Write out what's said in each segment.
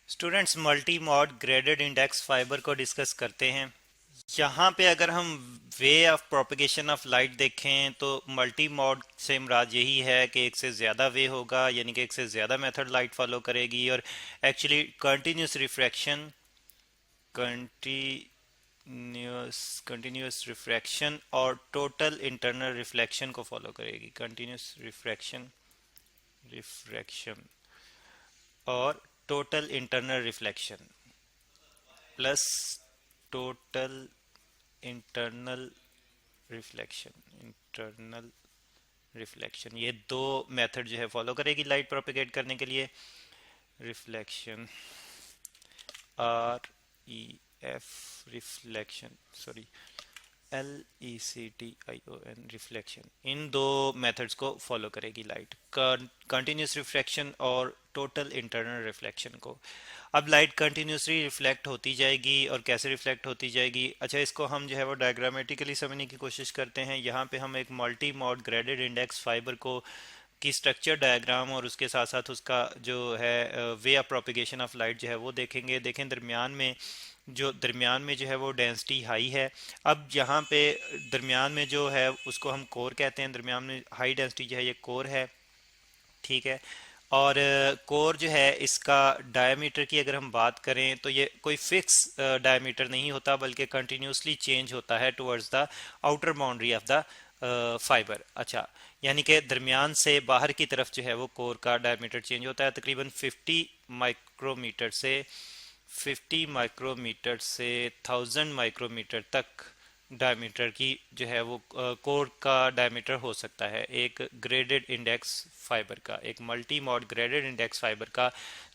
Students multi mod graded index fibre को discuss करते हैं। यहाँ पे अगर हम way of propagation of light देखें तो मल्टी मॉड से मुराद यही है कि एक से ज़्यादा वे होगा, यानी कि एक से ज़्यादा मेथड लाइट फॉलो करेगी और actually continuous refraction continuous refraction और टोटल इंटरनल रिफ्लेक्शन को फॉलो करेगी। कंटिन्यूस रिफ्रैक्शन रिफ्रैक्शन और total internal reflection plus total internal internal reflection, ये दो मेथड जो है फॉलो करेगी लाइट प्रोपेगेट करने के लिए। Reflection REF reflection, sorry LECTION reflection, इन दो मेथड्स को फॉलो करेगी लाइट, कंटिन्यूस रिफ्लेक्शन और टोटल इंटरनल रिफ्लेक्शन को। अब लाइट कंटिन्यूसली रिफ्लेक्ट होती जाएगी और कैसे रिफ्लेक्ट होती जाएगी, अच्छा इसको हम जो है वो डायग्रामेटिकली समझने की कोशिश करते हैं। यहाँ पे हम एक multi mode graded index fibre को की स्ट्रक्चर डायग्राम और उसके साथ साथ उसका जो है way of propagation of light जो है वो देखेंगे। देखें दरमियान में जो है वो डेंसिटी हाई है। अब यहाँ पे दरमियान में जो है उसको हम कोर कहते हैं, दरमियान में हाई डेंसिटी जो है ये कोर है, ठीक है। और कोर जो है इसका डायमीटर की अगर हम बात करें तो ये कोई फिक्स डायमीटर नहीं होता, बल्कि कंटिन्यूसली चेंज होता है towards the outer boundary of the fibre. अच्छा, यानी कि दरमियान से बाहर की तरफ जो है वो कोर का डायमीटर चेंज होता है तकरीबन 50 माइक्रोमीटर से 1000 माइक्रोमीटर तक डायमीटर की जो है वो कोर का डायमीटर हो सकता है एक ग्रेडेड इंडेक्स फाइबर का। एक multi mod graded index fibre का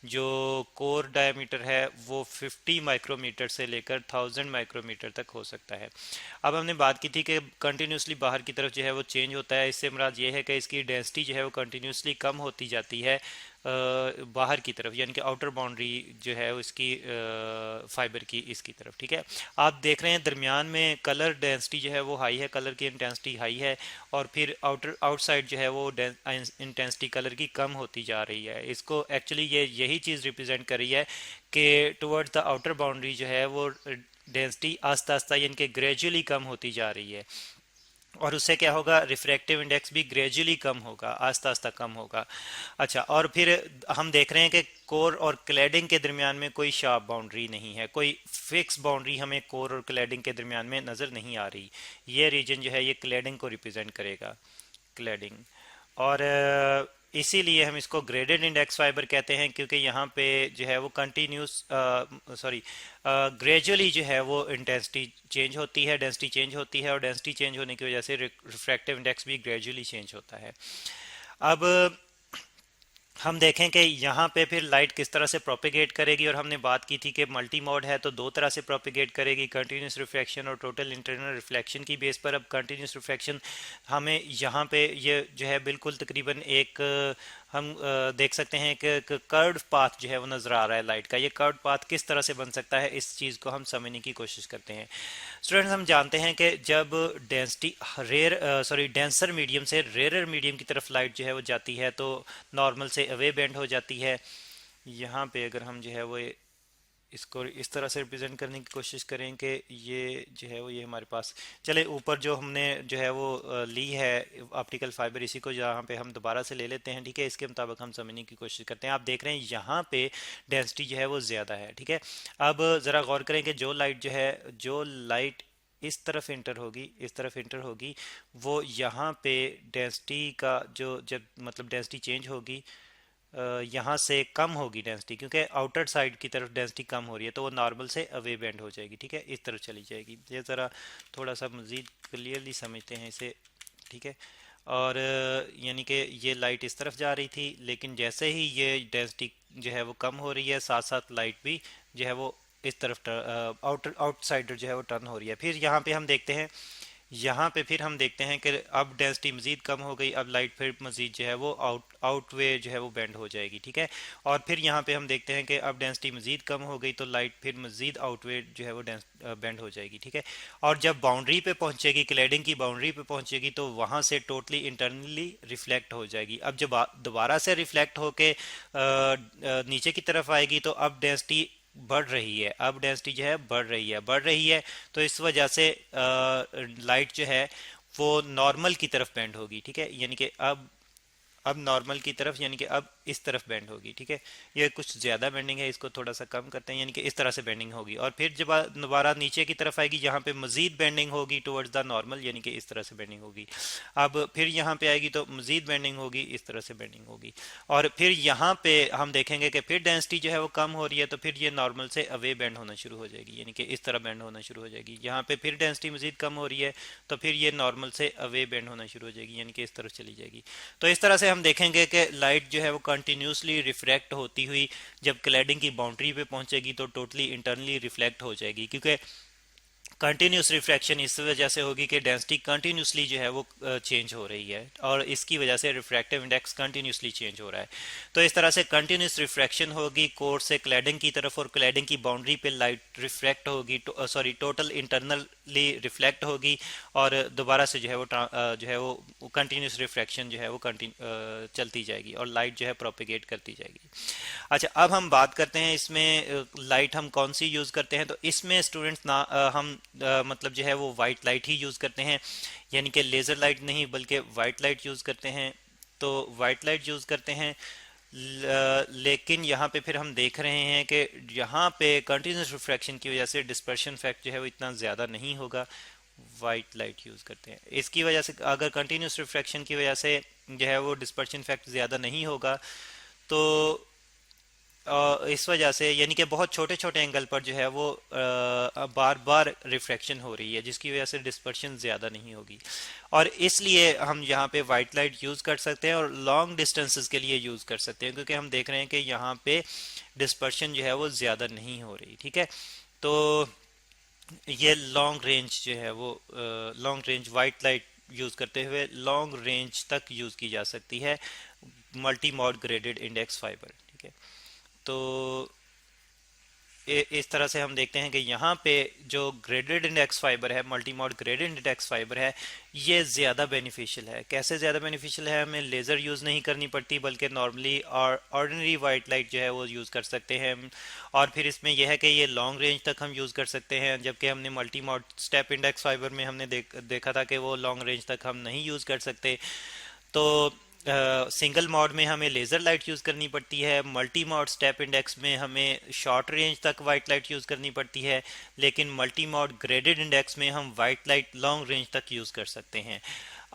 जो कोर डायमीटर है वो 50 माइक्रोमीटर से लेकर 1000 माइक्रोमीटर तक हो सकता है। अब हमने बात की थी कि कंटिन्यूसली बाहर की तरफ जो है वो चेंज होता है, इससे मुराद ये है कि इसकी डेंसिटी जो है वो कंटिन्यूसली कम होती जाती है बाहर की तरफ, यानी कि आउटर बाउंड्री जो है उसकी फाइबर की इसकी तरफ, ठीक है। आप देख रहे हैं दरमियान में कलर डेंसिटी जो है वो हाई है, कलर की इंटेंसिटी हाई है, और फिर आउटसाइड जो है वो इंटेंसिटी कलर की कम होती जा रही है। इसको एक्चुअली ये यही चीज़ रिप्रेजेंट कर रही है कि टुवर्ड्स द आउटर बाउंड्री जो है वो डेंसिटी आस्ता आस्ता यानी कि ग्रेजुअली कम होती जा रही है, और उससे क्या होगा, रिफ्रैक्टिव इंडेक्स भी ग्रेजुअली कम होगा, आस्ता आस्ता कम होगा। अच्छा, और फिर हम देख रहे हैं कि कोर और क्लैडिंग के दरमियान में कोई शार्प बाउंड्री नहीं है, कोई फिक्स बाउंड्री हमें कोर और क्लैडिंग के दरमियान में नज़र नहीं आ रही। ये रीजन जो है ये क्लैडिंग को रिप्रेजेंट करेगा, क्लैडिंग। और इसीलिए हम इसको ग्रेडेड इंडेक्स फाइबर कहते हैं, क्योंकि यहाँ पे जो है वो कंटिन्यूस सॉरी ग्रेजुअली जो है वो इंटेंसिटी चेंज होती है, डेंसिटी चेंज होती है, और डेंसिटी चेंज होने की वजह से रिफ्रैक्टिव इंडेक्स भी ग्रेजुअली चेंज होता है। अब हम देखें कि यहाँ पे फिर लाइट किस तरह से प्रोपिगेट करेगी, और हमने बात की थी कि मल्टी मोड है तो दो तरह से प्रोपिगेट करेगी, कंटिन्यूस रिफ्लेक्शन और टोटल इंटरनल रिफ्लेक्शन की बेस पर। अब कंटिन्यूस रिफ्लेक्शन हमें यहाँ पे ये जो है बिल्कुल तकरीबन एक हम देख सकते हैं कि कर्व्ड पाथ जो है वो नज़र आ रहा है लाइट का। ये कर्व्ड पाथ किस तरह से बन सकता है, इस चीज़ को हम समझने की कोशिश करते हैं। स्टूडेंट्स, हम जानते हैं कि जब डेंसिटी डेंसर मीडियम से रेयर मीडियम की तरफ लाइट जो है वो जाती है तो नॉर्मल से अवे बेंड हो जाती है। यहाँ पे अगर हम जो है वो इसको इस तरह से रिप्रेजेंट करने की कोशिश करें कि ये जो है वो ये हमारे पास चले ऊपर जो हमने जो है वो ली है ऑप्टिकल फाइबर, इसी को जहाँ पे हम दोबारा से ले लेते हैं, ठीक है। इसके मुताबिक हम समझने की कोशिश करते हैं। आप देख रहे हैं यहाँ पे डेंसिटी जो है वो ज़्यादा है, ठीक है। अब ज़रा गौर करें कि जो लाइट इस तरफ इंटर होगी, इस तरफ इंटर होगी, वो यहाँ पे डेंसिटी का जो जब मतलब डेंसिटी चेंज होगी यहाँ से कम होगी डेंसिटी, क्योंकि आउटर साइड की तरफ डेंसिटी कम हो रही है, तो वो नॉर्मल से अवे बेंड हो जाएगी, ठीक है, इस तरफ चली जाएगी। ये ज़रा थोड़ा सा मज़ीद क्लियरली समझते हैं इसे, ठीक है। और यानी कि ये लाइट इस तरफ जा रही थी, लेकिन जैसे ही ये डेंसिटी जो है वो कम हो रही है, साथ साथ लाइट भी जो है वो इस तरफ आउटसाइडर जो है वो टर्न हो रही है। फिर यहाँ पे हम देखते हैं यहाँ पे फिर हम देखते हैं कि अब डेंसिटी मज़ीद कम हो गई, अब लाइट फिर मज़ीद जो है वो आउट वे जो है वो बेंड हो जाएगी, ठीक है। और फिर यहाँ पे हम देखते हैं कि अब डेंसिटी मज़ीद कम हो गई तो लाइट फिर मज़ीद आउट वे जो है वो बेंड हो जाएगी, ठीक है। और जब बाउंड्री पे पहुंचेगी, क्लैडिंग की बाउंड्री पे पहुंचेगी, तो वहाँ से टोटली इंटरनली रिफ्लेक्ट हो जाएगी। अब जब दोबारा से रिफ्लेक्ट होके नीचे की तरफ आएगी तो अब डेंसिटी बढ़ रही है, अब डेंसिटी जो है बढ़ रही है। तो इस वजह से लाइट जो है वो नॉर्मल की तरफ बेंड होगी, ठीक है। यानी कि अब नॉर्मल की तरफ, यानी कि अब इस तरफ बेंड होगी, ठीक है। ये कुछ ज़्यादा बेंडिंग है, इसको थोड़ा सा कम करते हैं, यानी कि इस तरह से बेंडिंग होगी। और फिर जब दोबारा नीचे की तरफ आएगी, यहाँ पे मज़ीद बेंडिंग होगी टुवर्ड्स द नॉर्मल, यानी कि इस तरह से बेंडिंग होगी। अब फिर यहाँ पे आएगी तो मज़ीद बेंडिंग होगी, इस तरह से बेंडिंग होगी। और फिर यहाँ पे हम देखेंगे कि फिर डेंसिटी जो है वो कम हो रही है, तो फिर ये नॉर्मल से अवे बेंड होना शुरू हो जाएगी, यानी कि इस तरह बेंड होना शुरू हो जाएगी। यहाँ पे फिर डेंसिटी मज़ीद कम हो रही है, तो फिर ये नॉर्मल से अवे बेंड होना शुरू हो जाएगी, यानी कि इस तरफ चली जाएगी। तो इस तरह से हम देखेंगे कि लाइट जो है वो कंटिन्यूसली रिफ्रैक्ट होती हुई जब क्लैडिंग की बाउंड्री पे पहुंचेगी तो टोटली इंटरनली रिफ्लेक्ट हो जाएगी, क्योंकि कंटिन्यूस रिफ्रैक्शन इस वजह से होगी कि डेंसिटी कंटिन्यूसली जो है वो चेंज हो रही है, और इसकी वजह से रिफ्रैक्टिव इंडेक्स कंटिन्यूसली चेंज हो रहा है। तो इस तरह से कंटिन्यूस रिफ्रैक्शन होगी कोर से क्लैडिंग की तरफ, और क्लैडिंग की बाउंड्री पे लाइट रिफ्रैक्ट होगी, सॉरी टोटल इंटरनली रिफ्लेक्ट होगी, और दोबारा से जो है वो कंटिन्यूस रिफ्रैक्शन जो है वो चलती जाएगी और लाइट जो है प्रोपिगेट करती जाएगी। अच्छा, अब हम बात करते हैं इसमें लाइट हम कौन सी यूज़ करते हैं। तो इसमें स्टूडेंट्स ना हम मतलब जो है वो वाइट लाइट ही यूज़ करते हैं, यानी कि लेज़र लाइट नहीं बल्कि वाइट लाइट यूज़ करते हैं। तो वाइट लाइट यूज़ करते हैं, लेकिन यहाँ पे फिर हम देख रहे हैं कि यहाँ पे कंटिन्यूस रिफ्रैक्शन की वजह से डिस्पर्शन फैक्ट जो है वो इतना ज़्यादा नहीं होगा, वाइट लाइट यूज़ करते हैं। इसकी वजह से अगर कंटिन्यूस रिफ्रैक्शन की वजह से जो है वो डिस्पर्शन फैक्ट ज़्यादा नहीं होगा, तो इस वजह से यानी कि बहुत छोटे छोटे एंगल पर जो है वो बार बार रिफ्रैक्शन हो रही है, जिसकी वजह से डिस्पर्शन ज़्यादा नहीं होगी, और इसलिए हम यहाँ पे वाइट लाइट यूज़ कर सकते हैं और लॉन्ग डिस्टेंसेस के लिए यूज़ कर सकते हैं, क्योंकि हम देख रहे हैं कि यहाँ पे डिस्पर्शन जो है वो ज़्यादा नहीं हो रही, ठीक है। तो ये लॉन्ग रेंज जो है वो long range white light use करते हुए लॉन्ग रेंज तक यूज़ की जा सकती है multi mode graded index fibre, ठीक है। तो इस तरह से हम देखते हैं कि यहाँ पे जो ग्रेडेड इंडेक्स फाइबर है, multi mode graded index fibre है, ये ज़्यादा बेनिफिशियल है। कैसे ज़्यादा बेनिफिशियल है? हमें लेज़र यूज़ नहीं करनी पड़ती, बल्कि नॉर्मली और ऑर्डिनरी वाइट लाइट जो है वो यूज़ कर सकते हैं। और फिर इसमें यह है कि ये लॉन्ग रेंज तक हम यूज़ कर सकते हैं, जबकि हमने multi mode step index fibre में हमने देखा था कि वो लॉन्ग रेंज तक हम नहीं यूज़ कर सकते। तो सिंगल मोड में हमें लेज़र लाइट यूज़ करनी पड़ती है, मल्टी मोड स्टेप इंडेक्स में हमें शॉर्ट रेंज तक वाइट लाइट यूज़ करनी पड़ती है, लेकिन मल्टी मोड ग्रेडेड इंडेक्स में हम वाइट लाइट लॉन्ग रेंज तक यूज़ कर सकते हैं।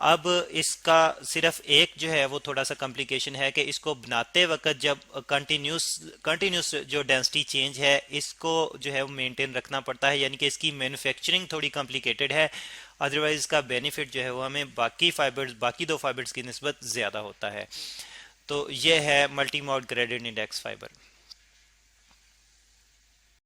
अब इसका सिर्फ एक जो है वो थोड़ा सा कॉम्प्लिकेशन है कि इसको बनाते वक्त जब कंटिन्यूस जो डेंसिटी चेंज है इसको जो है वो मेंटेन रखना पड़ता है, यानी कि इसकी मैन्युफैक्चरिंग थोड़ी कॉम्प्लिकेटेड है। अदरवाइज इसका बेनिफिट जो है वो हमें बाकी दो फाइबर्स की निस्बत ज़्यादा होता है। तो ये है multi mode graded index fibre.